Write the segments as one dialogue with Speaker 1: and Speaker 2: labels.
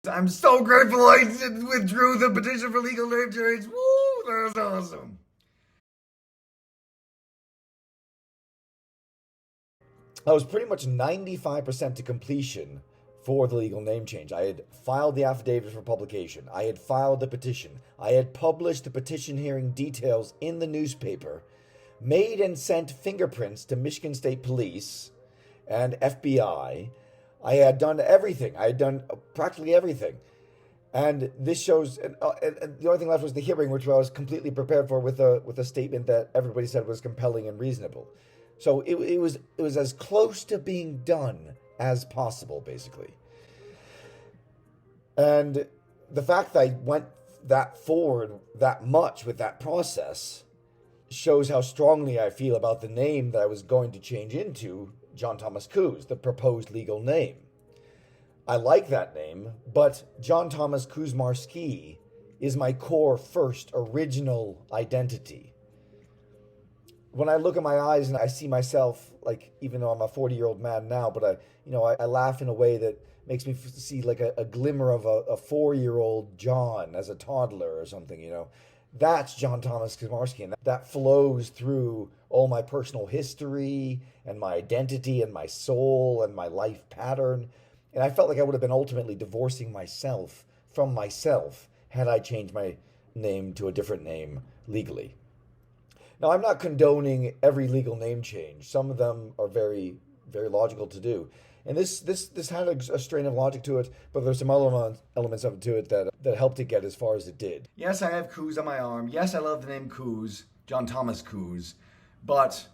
Speaker 1: I'm so grateful I withdrew the petition for legal name change. Woo, that was awesome. I was pretty much 95% to completion for the legal name change. I had filed the affidavit for publication. I had filed the petition. I had published the petition hearing details in the newspaper, made and sent fingerprints to Michigan State Police and FBI. I had done everything. I had done practically everything. And this shows, and the only thing left was the hearing, which I was completely prepared for with a statement that everybody said was compelling and reasonable. So it was as close to being done as possible, basically. And the fact that I went that forward that much with that process shows how strongly I feel about the name that I was going to change into, John Thomas Kooz, the proposed legal name. I like that name, but John Thomas Kuczmarski is my core first original identity. When I look in my eyes and I see myself, like, even though I'm a 40-year-old man now, but I laugh in a way that makes me see like a glimmer of a 4-year-old John as a toddler or something, That's John Thomas Kuczmarski, and that flows through all my personal history and my identity and my soul and my life pattern. And I felt like I would have been ultimately divorcing myself from myself had I changed my name to a different name legally. Now, I'm not condoning every legal name change. Some of them are very, very logical to do. And this had a strain of logic to it, but there's some elements of it to it that helped it get as far as it did. Yes, I have Kooz on my arm. Yes, I love the name Kooz, John Thomas Kooz, but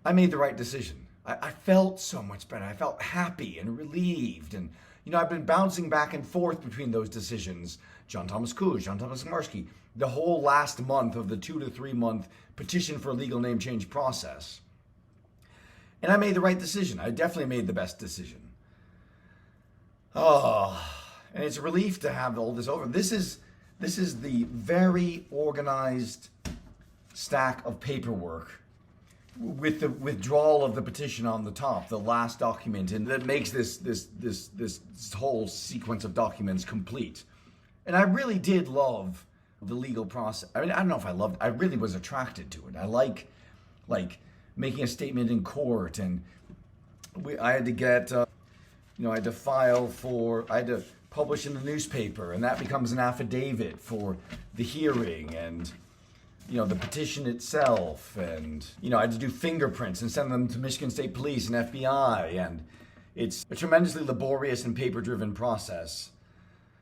Speaker 1: I made the right decision. I felt so much better. I felt happy and relieved. And, I've been bouncing back and forth between those decisions. John Thomas Kooz, John Thomas Kuczmarski, the whole last month of the 2 to 3 month petition for legal name change process. And I made the right decision. I definitely made the best decision. Oh, and it's a relief to have all this over. This is the very organized stack of paperwork with the withdrawal of the petition on the top, the last document, and that makes this whole sequence of documents complete. And I really did love the legal process. I mean, I don't know if I loved it. I really was attracted to it. I like making a statement in court, and I had to get, I had to publish in the newspaper, and that becomes an affidavit for the hearing, and the petition itself, and I had to do fingerprints and send them to Michigan State Police and FBI, and it's a tremendously laborious and paper-driven process.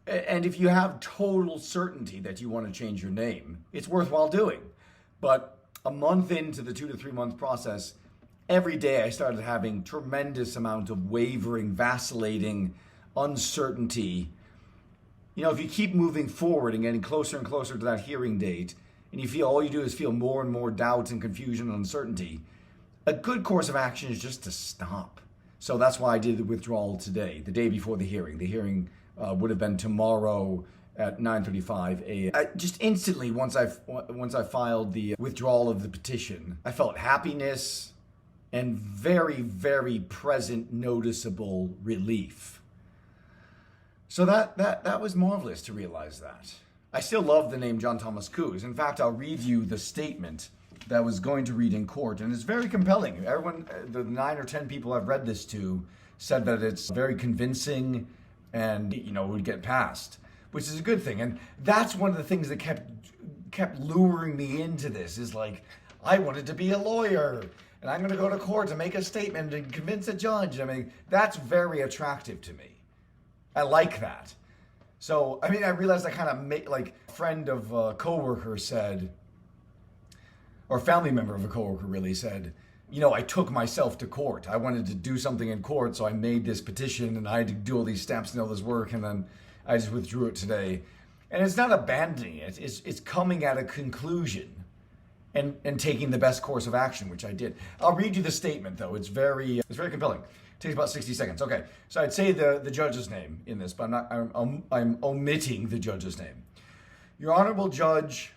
Speaker 1: And if you have total certainty that you want to change your name, it's worthwhile doing. But a month into the 2 to 3 month process, every day I started having tremendous amount of wavering, vacillating, uncertainty. If you keep moving forward and getting closer and closer to that hearing date, and you feel all you do is feel more and more doubt and confusion and uncertainty, a good course of action is just to stop. So that's why I did the withdrawal today, the day before the hearing. The hearing would have been tomorrow at 9:35 a.m. Just instantly, once I filed the withdrawal of the petition, I felt happiness and very, very present, noticeable relief. So that was marvelous to realize that. I still love the name John Thomas Kooz. In fact, I'll read you the statement that I was going to read in court, and it's very compelling. Everyone, the 9 or 10 people I've read this to, said that it's very convincing and, would get passed, which is a good thing. And that's one of the things that kept luring me into this, is like, I wanted to be a lawyer, and I'm going to go to court to make a statement and convince a judge. I mean, that's very attractive to me. I like that. So, I realized I kind of made, like, a friend of a coworker said, or a family member of a coworker really said, I took myself to court. I wanted to do something in court, so I made this petition, and I had to do all these steps and all this work, and then I just withdrew it today. And it's not abandoning it. It's coming at a conclusion and taking the best course of action, which I did. I'll read you the statement, though. It's very compelling. It takes about 60 seconds. Okay, so I'd say the judge's name in this, but I'm omitting the judge's name. Your Honorable Judge,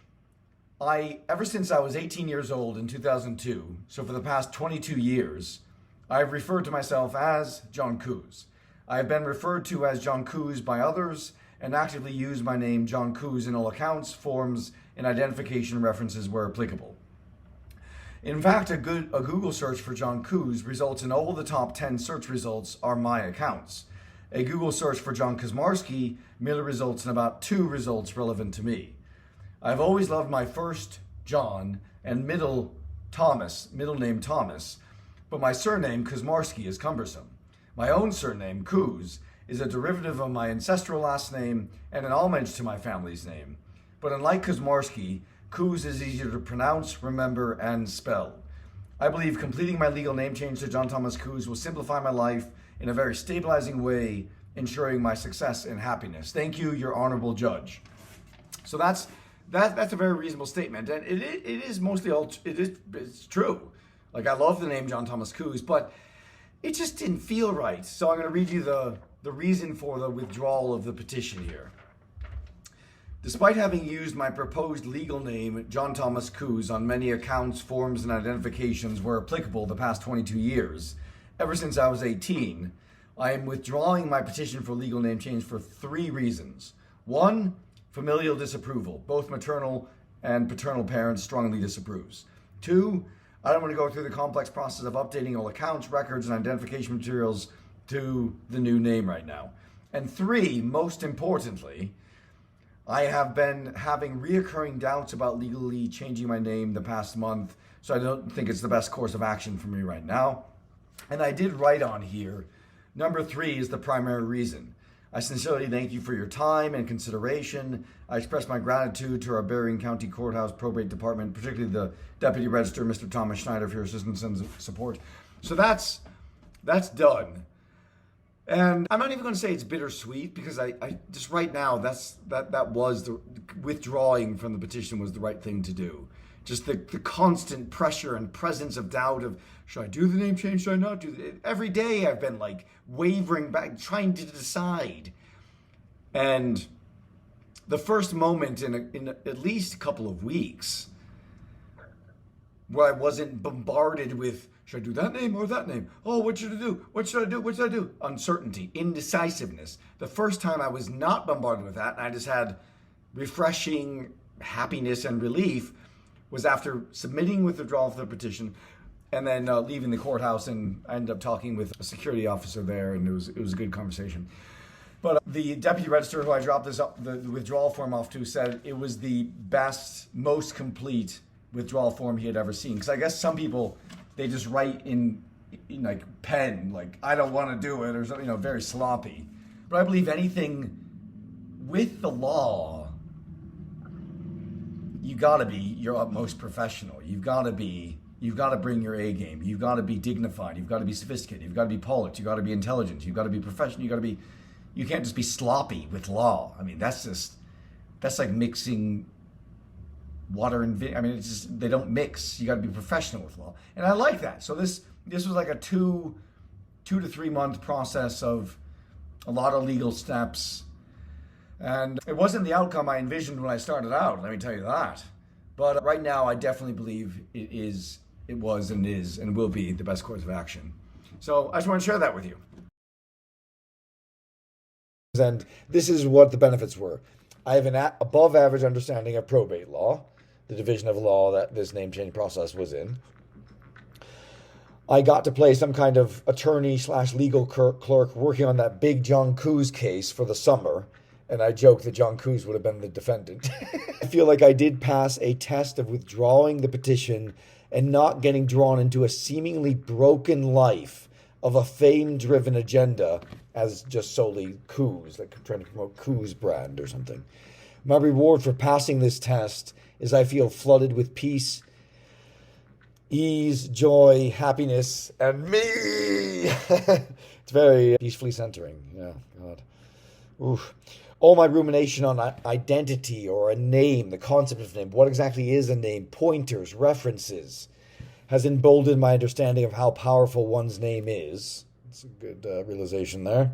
Speaker 1: ever since I was 18 years old in 2002, so for the past 22 years, I've referred to myself as John Kooz. I have been referred to as John Kooz by others and actively use my name John Kooz in all accounts, forms, and identification references where applicable. In fact, a Google search for John Kooz results in all the top 10 search results are my accounts. A Google search for John Kuczmarski merely results in about 2 results relevant to me. I've always loved my first John and middle name Thomas, but my surname Kuczmarski is cumbersome. My own surname, Kooz, is a derivative of my ancestral last name and an homage to my family's name. But unlike Kuczmarski, Kooz is easier to pronounce, remember, and spell. I believe completing my legal name change to John Thomas Kooz will simplify my life in a very stabilizing way, ensuring my success and happiness. Thank you, your honorable judge. So that's a very reasonable statement, and it is mostly it's true. Like, I love the name John Thomas Kooz, but it just didn't feel right. So I'm going to read you the reason for the withdrawal of the petition here. Despite having used my proposed legal name, John Thomas Kooz, on many accounts, forms, and identifications where applicable the past 22 years, ever since I was 18, I am withdrawing my petition for legal name change for 3 reasons. 1, familial disapproval. Both maternal and paternal parents strongly disapproves. 2, I don't want to go through the complex process of updating all accounts, records, and identification materials to the new name right now. And 3, most importantly, I have been having reoccurring doubts about legally changing my name the past month, so I don't think it's the best course of action for me right now. And I did write on here, number 3 is the primary reason. I sincerely thank you for your time and consideration. I express my gratitude to our Berrien County Courthouse Probate Department, particularly the Deputy Register, Mr. Thomas Schneider, for your assistance and support. So that's done. And I'm not even going to say it's bittersweet, because I just right now, that was the withdrawing from the petition was the right thing to do. Just the constant pressure and presence of doubt of, should I do the name change? Should I not do it? Every day I've been like wavering back, trying to decide. And the first moment in at least a couple of weeks where I wasn't bombarded with, should I do that name or that name? Oh, what should I do? What should I do? What should I do? Uncertainty, indecisiveness. The first time I was not bombarded with that, and I just had refreshing happiness and relief, was after submitting withdrawal of the petition and then leaving the courthouse, and I ended up talking with a security officer there, and it was a good conversation. But the deputy register who I dropped the withdrawal form off to said it was the best, most complete withdrawal form he had ever seen. Because I guess some people, they just write in like pen, like, I don't want to do it, or something, very sloppy. But I believe anything with the law, you got to be your utmost professional. You've got to bring your A game. You've got to be dignified. You've got to be sophisticated. You've got to be polished. You've got to be intelligent. You've got to be professional. You can't just be sloppy with law. I mean, that's like mixing water and it's just, they don't mix. You got to be professional with law. And I like that. So this was like a 2 to 3 month process of a lot of legal steps. And it wasn't the outcome I envisioned when I started out, let me tell you that. But right now, I definitely believe it was and is and will be the best course of action. So I just want to share that with you.
Speaker 2: And this is what the benefits were. I have an above average understanding of probate law, the division of law that this name change process was in. I got to play some kind of attorney/legal clerk working on that big John Kooz case for the summer. And I joked that John Kooz would have been the defendant. I feel like I did pass a test of withdrawing the petition and not getting drawn into a seemingly broken life of a fame-driven agenda as just solely Kooz, like trying to promote Kooz brand or something. My reward for passing this test is I feel flooded with peace, ease, joy, happiness, and me. It's very peacefully centering. Yeah, God. Oof. All my rumination on identity or a name, the concept of a name, what exactly is a name, pointers, references, has emboldened my understanding of how powerful one's name is. It's a good realization there.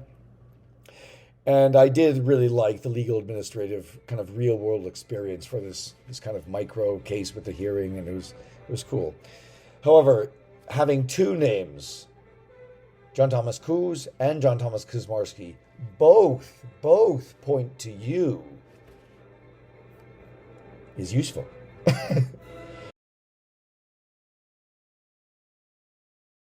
Speaker 2: And I did really like the legal administrative kind of real world experience for this kind of micro case with the hearing, and it was cool. However, having 2 names, John Thomas Kooz and John Thomas Kuczmarski both point to you is useful.